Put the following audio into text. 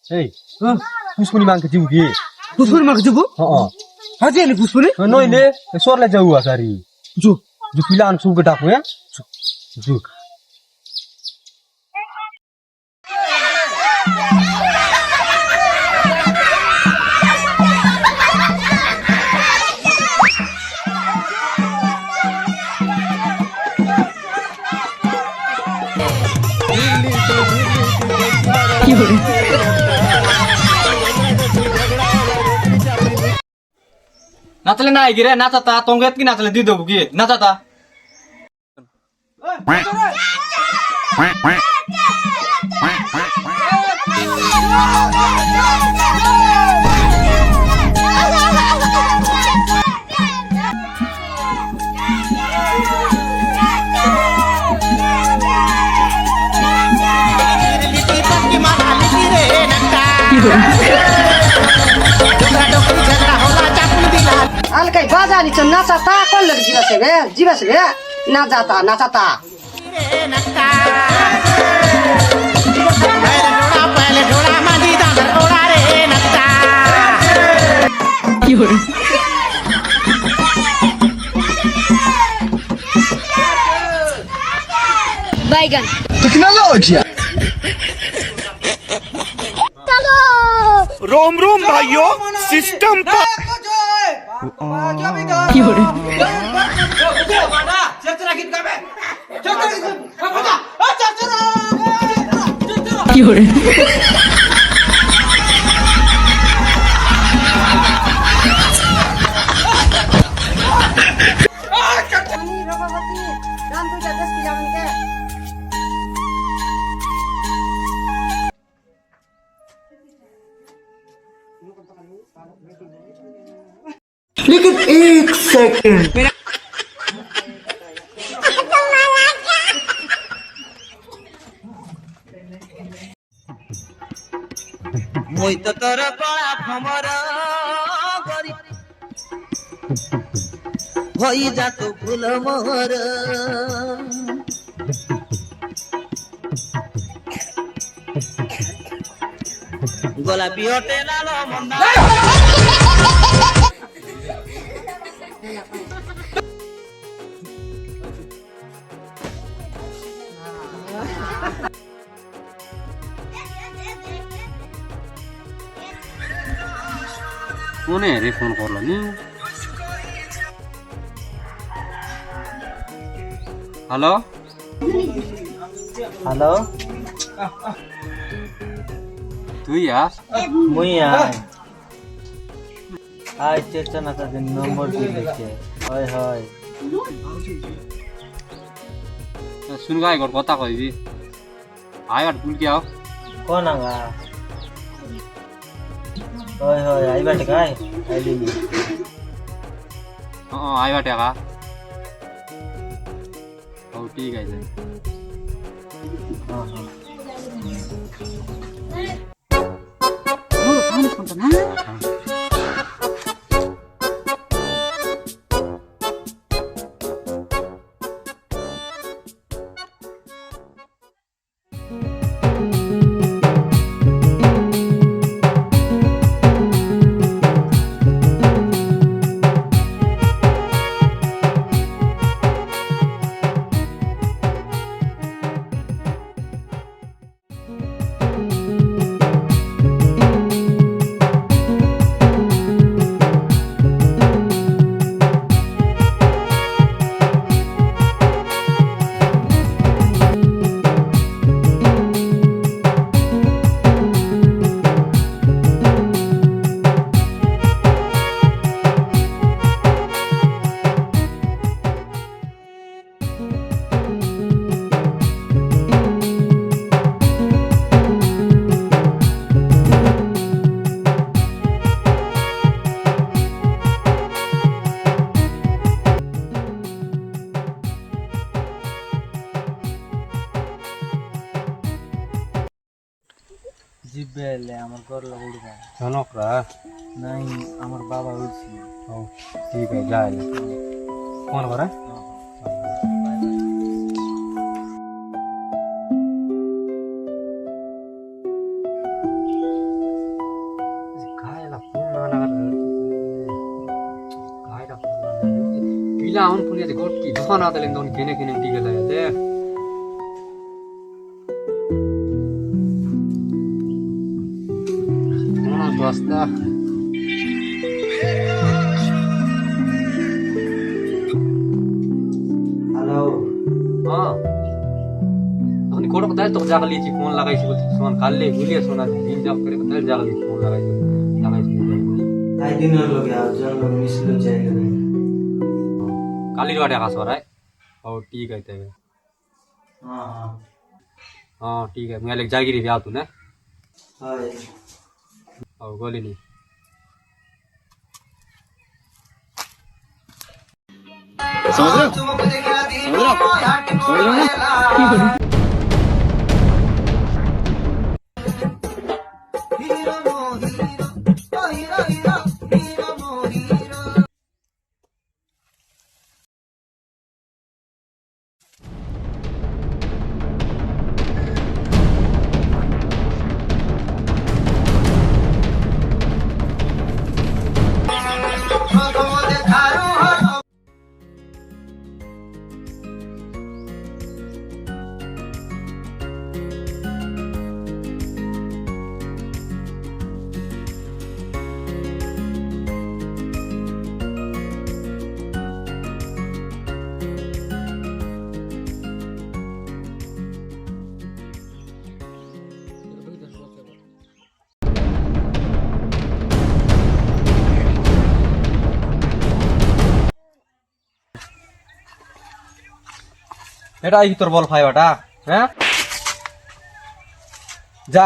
এই পুষ্পনি মাংকে যাবো কি পুষ্পনি মাকে যাবো হাজি এলি পুষ্পনি নইলে सरलाई जाऊ आसारी जो जो पिला अनसुम के डाकू है जो नाचले नाही गिरे नाचता तोंगेत की नाचले दी देऊ की नाचता अलकै बाजानी छ नाचाता कसले जीवा से बे नाचाता नाचाता बैगन टेक्नोलॉजी रोम रोम भाइयों सिस्टम लेकिन एक सेकंड মই তো তোর কলা ভমর করি হই যা তো ফুল মোহর গোলাপি ওটে লাল মন্দা কোনে রে ফোন করলো নি হ্যালো হ্যালো তুই আস মুই আই চেতনা তাদের নম্বর দিয়েছে হয় হয় শুন গাই গর কথা কইবি আয় আর ভুল কি আও কোন আগা হয় হয় আইবা টাকাই আইলি আইবা টাকা ও ঠিক আছে হ্যাঁ হ্যাঁ জিবেলে আমার ঘর লাগি জনকরা নাই আমার বাবা উঠছি ও ঠিক আছে যাইলে ফোন করে जाऊन पुणे ते गोटी खाना तले दोन केने केने टिके लाया दे हां दोस्ता हेलो हां अनि कोडो बताए तो जागली ची फोन लगाई सी बोलती सोन काले गुलिया सोना दिन जब करे बताए जागली फोन लगाई सी आई दिन लोग यार जन लोग मिसलो चाहिए काली वाटे खास हो रहा है और ठीक है तेरे हाँ हाँ हाँ ठीक है मैं लेके जागिरी भी तू ना हाँ और गोली नहीं এটাই তোর বল ফাইবাটা হ্যাঁ যা